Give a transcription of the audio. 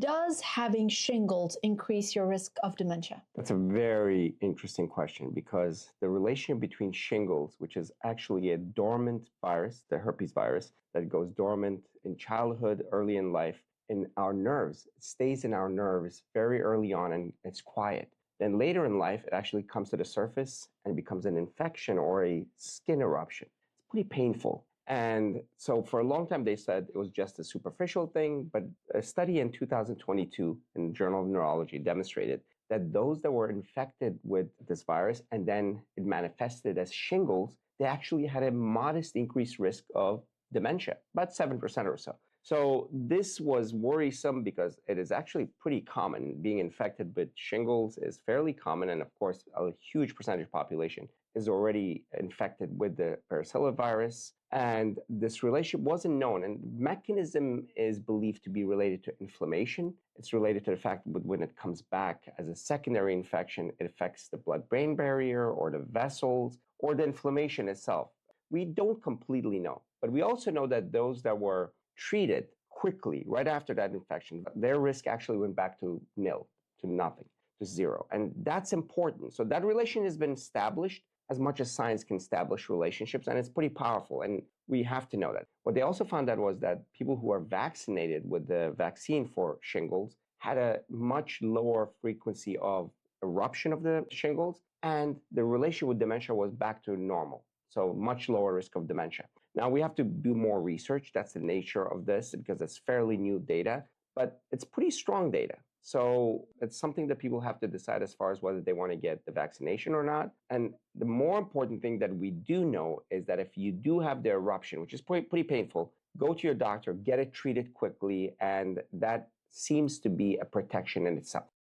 Does having shingles increase your risk of dementia? That's a very interesting question because the relationship between shingles, which is actually a dormant virus, the herpes virus, that goes dormant in childhood, early in life, in our nerves, it stays in our nerves very early on and it's quiet. Then later in life, it actually comes to the surface and becomes an infection or a skin eruption. It's pretty painful. And so for a long time, they said it was just a superficial thing, but a study in 2022 in the Journal of Neurology demonstrated that those that were infected with this virus and then it manifested as shingles, they actually had a modest increased risk of dementia, about 7% or so. So this was worrisome because it is actually pretty common. Being infected with shingles is fairly common. And of course, a huge percentage of population is already infected with the varicella virus. And this relationship wasn't known. And mechanism is believed to be related to inflammation. It's related to the fact that when it comes back as a secondary infection, it affects the blood-brain barrier or the vessels or the inflammation itself. We don't completely know. But we also know that those that were treated quickly right after that infection, their risk actually went back to nil, to nothing, to zero. And that's important. So that relation has been established as much as science can establish relationships, and it's pretty powerful. And we have to know that. What they also found out was that people who are vaccinated with the vaccine for shingles had a much lower frequency of eruption of the shingles, and the relation with dementia was back to normal. So much lower risk of dementia. Now we have to do more research. That's the nature of this because it's fairly new data, but it's pretty strong data. So it's something that people have to decide as far as whether they want to get the vaccination or not. And the more important thing that we do know is that if you do have the eruption, which is pretty painful, go to your doctor, get it treated quickly, and that seems to be a protection in itself.